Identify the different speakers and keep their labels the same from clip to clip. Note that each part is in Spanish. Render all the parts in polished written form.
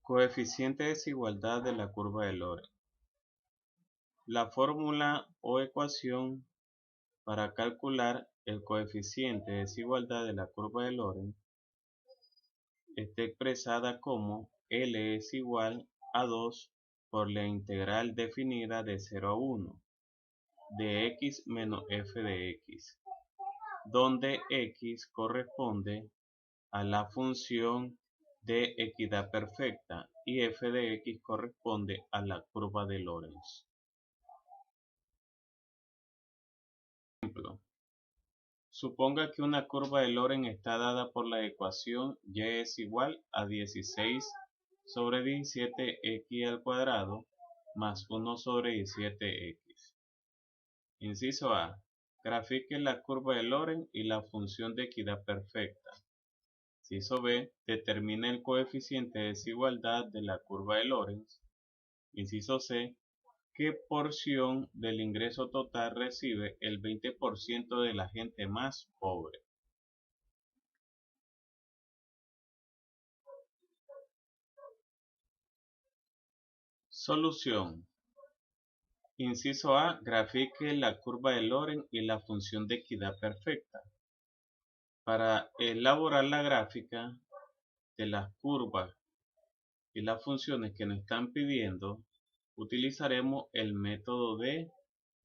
Speaker 1: Coeficiente de desigualdad de la curva de Lorentz. La fórmula o ecuación para calcular el coeficiente de desigualdad de la curva de Lorentz está expresada como L es igual a 2 por la integral definida de 0 a 1 de x menos f de x, donde x corresponde a la función de equidad perfecta y f de x corresponde a la curva de Lorentz. Ejemplo: suponga que una curva de Lorentz está dada por la ecuación y es igual a 16 sobre 17x al cuadrado más 1 sobre 17x. Inciso A. Grafique la curva de Lorentz y la función de equidad perfecta. Inciso B. Determine el coeficiente de desigualdad de la curva de Lorentz. Inciso C. ¿Qué porción del ingreso total recibe el 20% de la gente más pobre? Solución. Inciso A. Grafique la curva de Lorentz y la función de equidad perfecta. Para elaborar la gráfica de las curvas y las funciones que nos están pidiendo, utilizaremos el método de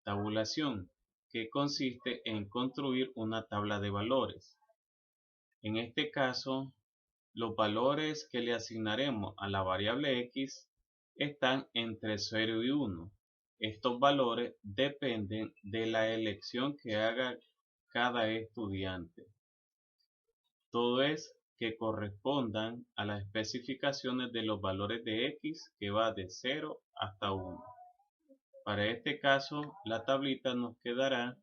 Speaker 1: tabulación, que consiste en construir una tabla de valores. En este caso, los valores que le asignaremos a la variable x están entre 0 y 1. Estos valores dependen de la elección que haga cada estudiante. Todo es que correspondan a las especificaciones de los valores de x, que va de 0 hasta 1. Para este caso, la tablita nos quedará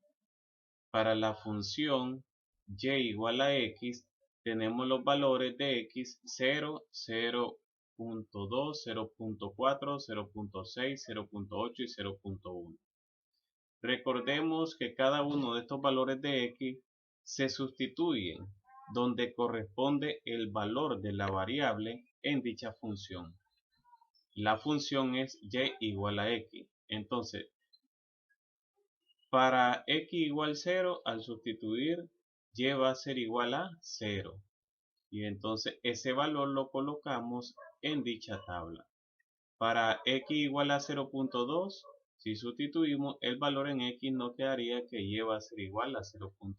Speaker 1: para la función y igual a x. Tenemos los valores de x 0, 0.2, 0.4, 0.6, 0.8 y 0.1. Recordemos que cada uno de estos valores de x se sustituyen donde corresponde el valor de la variable en dicha función. La función es y igual a x. Entonces, para x igual 0, al sustituir y va a ser igual a 0. Y entonces ese valor lo colocamos en dicha tabla. Para x igual a 0.2, si sustituimos el valor en x, nos quedaría que y va a ser igual a 0.2.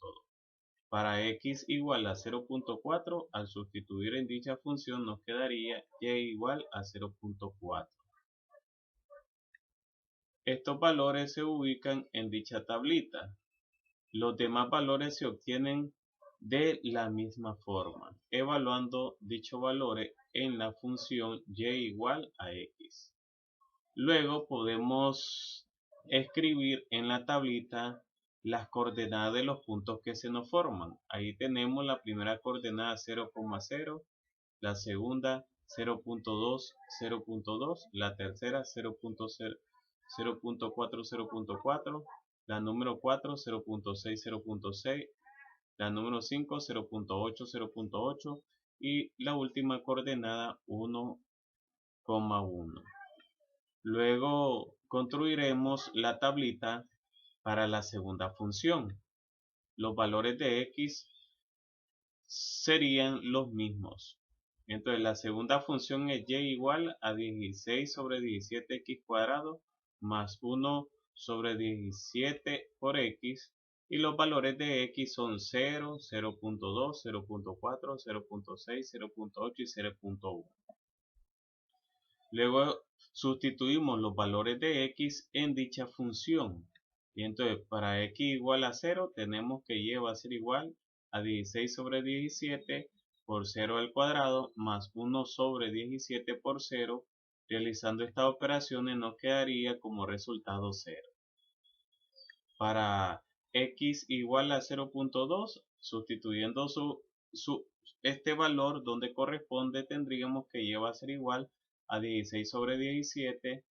Speaker 1: Para x igual a 0.4, al sustituir en dicha función nos quedaría y igual a 0.4. Estos valores se ubican en dicha tablita. Los demás valores se obtienen de la misma forma, evaluando dichos valores en la función y igual a x. Luego podemos escribir en la tablita las coordenadas de los puntos que se nos forman. Ahí tenemos la primera coordenada 0,0, la segunda 0.2, 0.2, la tercera 0.0, 0.4, 0.4, la número 4 0.6, 0.6, la número 5 0.8, 0.8 y la última coordenada 1,1. Luego construiremos la tablita para la segunda función. Los valores de x serían los mismos. Entonces la segunda función es y igual a 16 sobre 17x cuadrado más 1 sobre 17 por x, y los valores de x son 0, 0.2, 0.4, 0.6, 0.8 y 0.1. Luego sustituimos los valores de x en dicha función. Y entonces para x igual a 0 tenemos que y va a ser igual a 16 sobre 17 por 0 al cuadrado más 1 sobre 17 por 0. Realizando estas operaciones nos quedaría como resultado 0. Para x igual a 0.2, sustituyendo este valor donde corresponde, tendríamos que y va a ser igual a 16 sobre 17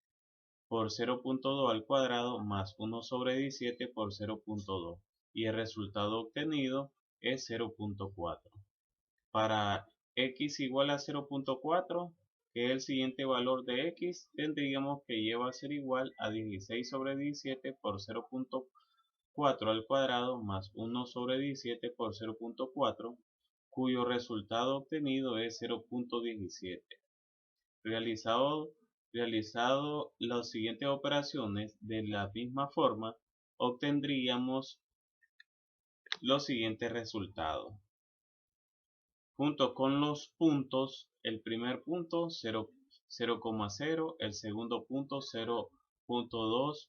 Speaker 1: por 0.2 al cuadrado más 1 sobre 17 por 0.2, y el resultado obtenido es 0.4. Para x igual a 0.4 que es el siguiente valor de x, tendríamos que y va a ser igual a 16 sobre 17 por 0.4 al cuadrado más 1 sobre 17 por 0.4, cuyo resultado obtenido es 0.17. Realizado las siguientes operaciones de la misma forma, obtendríamos los siguientes resultados. Junto con los puntos, el primer punto 0,0, el segundo punto 0.2,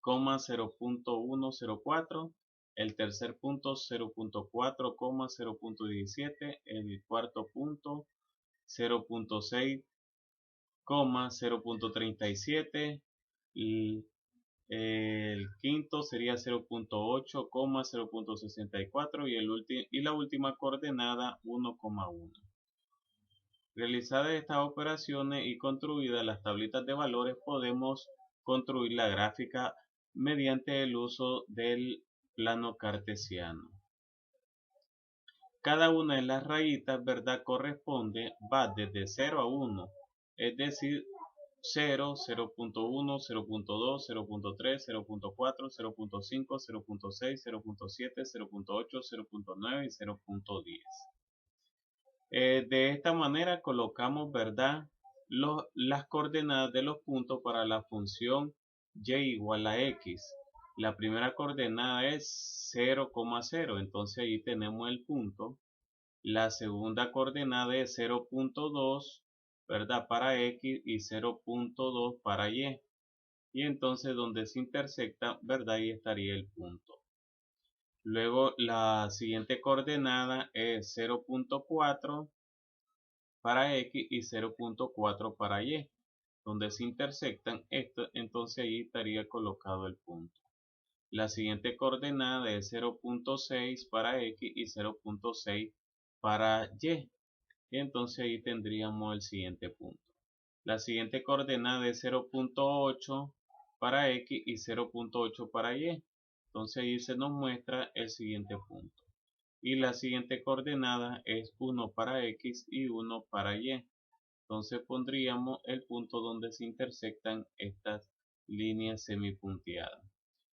Speaker 1: 0.104, el tercer punto 0.4, 0.17, el cuarto punto 0.6, 0.37, y el quinto sería 0.8, 0.64 y la última coordenada 1,1. Realizadas estas operaciones y construidas las tablitas de valores, podemos construir la gráfica mediante el uso del plano cartesiano. Cada una de las rayitas, ¿verdad?, va desde 0 a 1, es decir, 0, 0.1, 0.2, 0.3, 0.4, 0.5, 0.6, 0.7, 0.8, 0.9 y 0.10. De esta manera colocamos, ¿verdad?, las coordenadas de los puntos para la función y igual a x. La primera coordenada es 0,0, entonces ahí tenemos el punto. La segunda coordenada es 0.2, ¿verdad?, para x y 0.2 para y. Y entonces donde se intersecta, ¿verdad?, ahí estaría el punto. Luego la siguiente coordenada es 0.4 para x y 0.4 para y. Donde se intersectan esto, entonces ahí estaría colocado el punto. La siguiente coordenada es 0.6 para x y 0.6 para y. Y entonces ahí tendríamos el siguiente punto. La siguiente coordenada es 0.8 para x y 0.8 para y. Entonces ahí se nos muestra el siguiente punto. Y la siguiente coordenada es 1 para x y 1 para y. Entonces pondríamos el punto donde se intersectan estas líneas semipunteadas.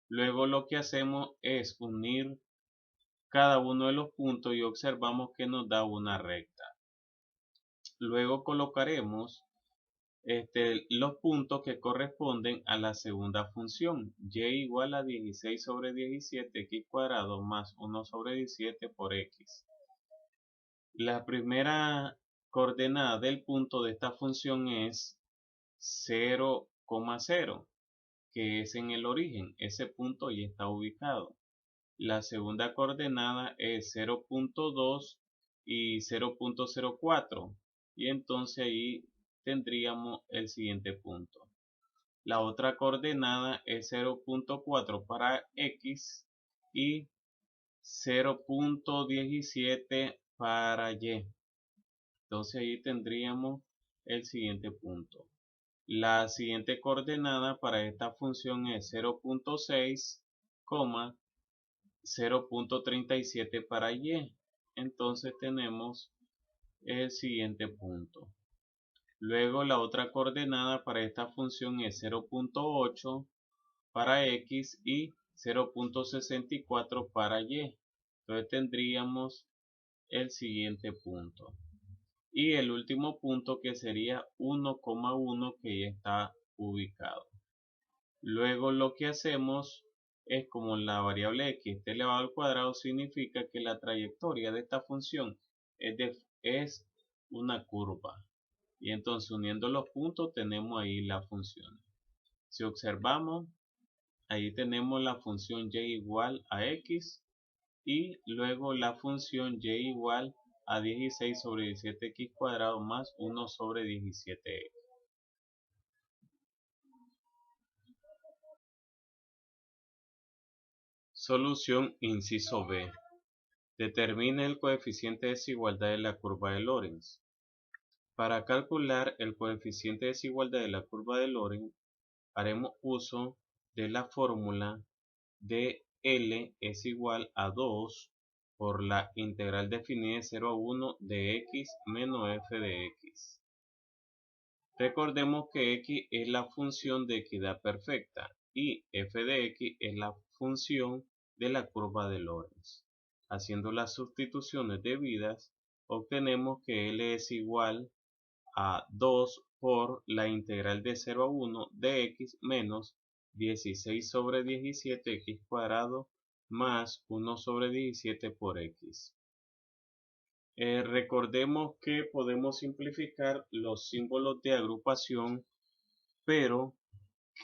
Speaker 1: Luego lo que hacemos es unir cada uno de los puntos y observamos que nos da una recta. Luego colocaremos los puntos que corresponden a la segunda función, y igual a 16 sobre 17 x cuadrado más 1 sobre 17 por x. La primera coordenada del punto de esta función es 0,0, que es en el origen. Ese punto ya está ubicado. La segunda coordenada es 0.2 y 0.04, y entonces ahí tendríamos el siguiente punto. La otra coordenada es 0.4 para x y 0.17 para y. Entonces ahí tendríamos el siguiente punto. La siguiente coordenada para esta función es 0.6, 0.37 para y. Entonces tenemos el siguiente punto. Luego la otra coordenada para esta función es 0.8 para x y 0.64 para y. Entonces tendríamos el siguiente punto. Y el último punto, que sería 1,1, que ya está ubicado. Luego lo que hacemos es, como la variable x está elevado al cuadrado, significa que la trayectoria de esta función es una curva. Y entonces, uniendo los puntos, tenemos ahí la función. Si observamos, ahí tenemos la función y igual a x y luego la función y igual a 16 sobre 17x cuadrado más 1 sobre 17x. Solución inciso B. Determine el coeficiente de desigualdad de la curva de Lorentz. Para calcular el coeficiente de desigualdad de la curva de Lorentz, haremos uso de la fórmula de L es igual a 2 por la integral definida de 0 a 1 de x menos f de x. Recordemos que x es la función de equidad perfecta y f de x es la función de la curva de Lorentz. Haciendo las sustituciones debidas, obtenemos que L es igual a 2 por la integral de 0 a 1 de x menos 16 sobre 17 x cuadrado más 1 sobre 17 por x. Recordemos que podemos simplificar los símbolos de agrupación, pero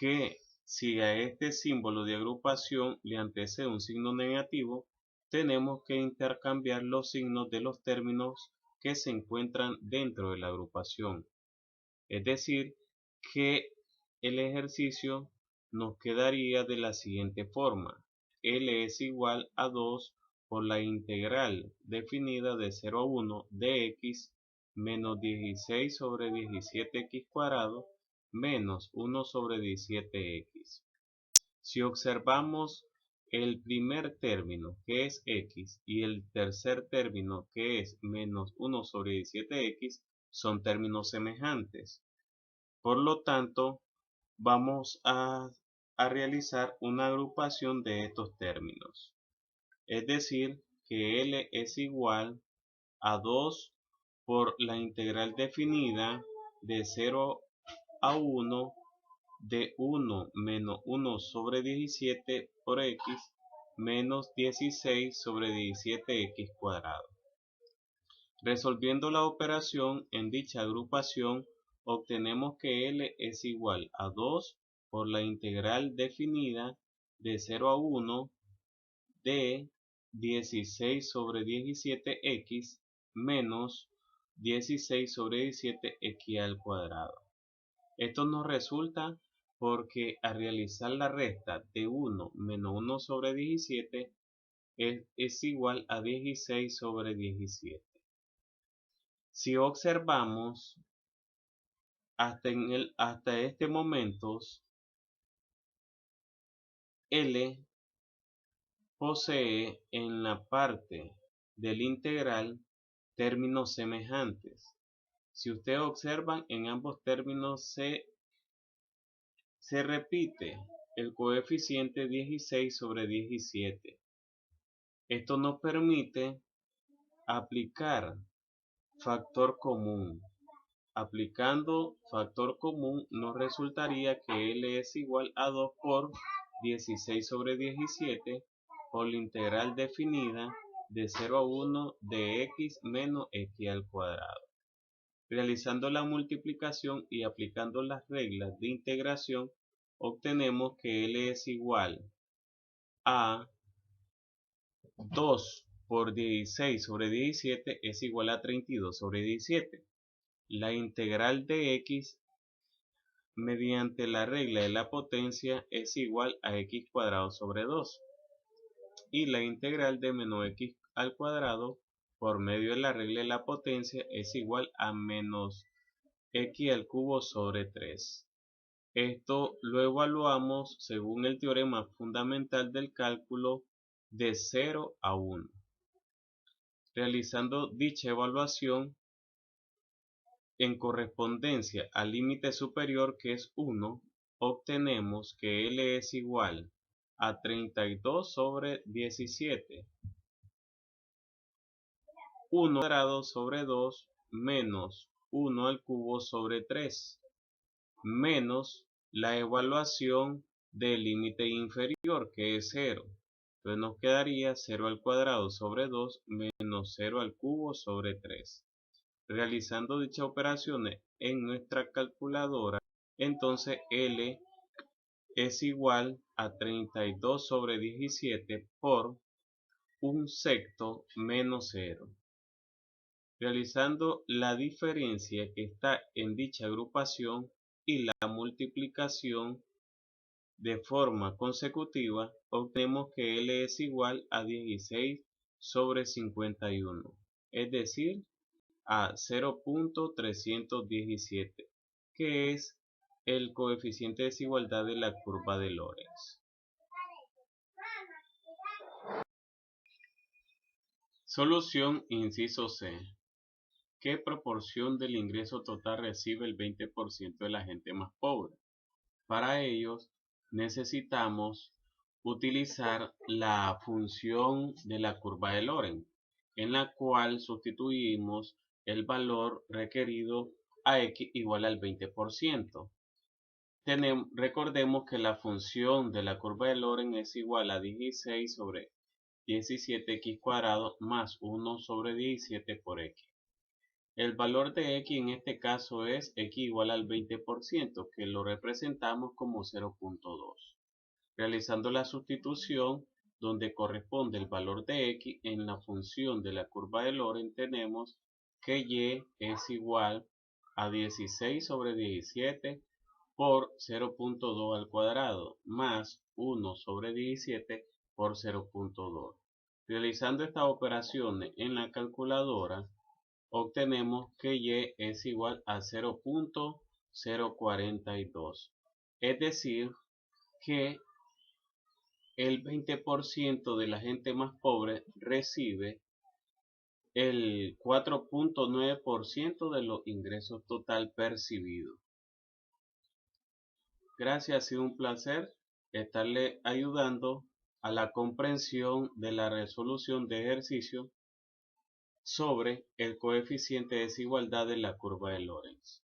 Speaker 1: que si a este símbolo de agrupación le antecede un signo negativo, tenemos que intercambiar los signos de los términos que se encuentran dentro de la agrupación. Es decir, que el ejercicio nos quedaría de la siguiente forma. L es igual a 2 por la integral definida de 0 a 1 de x menos 16 sobre 17x cuadrado menos 1 sobre 17x. Si observamos el primer término, que es x, y el tercer término, que es menos 1 sobre 17x, son términos semejantes. Por lo tanto, vamos a realizar una agrupación de estos términos. Es decir, que L es igual a 2 por la integral definida de 0 a 1 de 1 menos 1 sobre 17 por x menos 16 sobre 17x cuadrado. Resolviendo la operación en dicha agrupación, obtenemos que L es igual a 2 por la integral definida de 0 a 1 de 16 sobre 17x menos 16 sobre 17x al cuadrado. Esto nos resulta porque al realizar la resta de 1 menos 1 sobre 17 es igual a 16 sobre 17. Si observamos hasta este momento, L posee en la parte del integral términos semejantes. Si ustedes observan, en ambos términos se repite el coeficiente 16 sobre 17. Esto nos permite aplicar factor común. Aplicando factor común nos resultaría que L es igual a 2 por 16 sobre 17 por la integral definida de 0 a 1 de x menos x al cuadrado. Realizando la multiplicación y aplicando las reglas de integración, obtenemos que L es igual a 2 por 16 sobre 17 es igual a 32 sobre 17. La integral de x mediante la regla de la potencia es igual a x cuadrado sobre 2. Y la integral de menos x al cuadrado por medio de la regla de la potencia es igual a menos x al cubo sobre 3. Esto lo evaluamos según el teorema fundamental del cálculo de 0 a 1. Realizando dicha evaluación en correspondencia al límite superior, que es 1, obtenemos que L es igual a 32 sobre 17. 1 cuadrado sobre 2 menos 1 al cubo sobre 3 menos la evaluación del límite inferior, que es 0. Entonces nos quedaría 0 al cuadrado sobre 2 menos 0 al cubo sobre 3. Realizando dichas operaciones en nuestra calculadora, entonces L es igual a 32 sobre 17 por 1/6 menos 0. Realizando la diferencia que está en dicha agrupación y la multiplicación de forma consecutiva, obtenemos que L es igual a 16 sobre 51, es decir, a 0.317, que es el coeficiente de desigualdad de la curva de Lorentz. Solución inciso C. ¿qué proporción del ingreso total recibe el 20% de la gente más pobre? Para ellos necesitamos utilizar la función de la curva de Lorenz, en la cual sustituimos el valor requerido a x igual al 20%. Recordemos que la función de la curva de Lorenz es igual a 16 sobre 17x cuadrado más 1 sobre 17 por x. El valor de x en este caso es x igual al 20%, que lo representamos como 0.2. Realizando la sustitución donde corresponde el valor de x en la función de la curva de Lorenz, tenemos que y es igual a 16 sobre 17 por 0.2 al cuadrado más 1 sobre 17 por 0.2. Realizando estas operaciones en la calculadora, obtenemos que y es igual a 0.042. Es decir, que el 20% de la gente más pobre recibe el 4.9% de los ingresos total percibidos. Gracias, ha sido un placer estarle ayudando a la comprensión de la resolución de ejercicios sobre el coeficiente de desigualdad de la curva de Lorenz.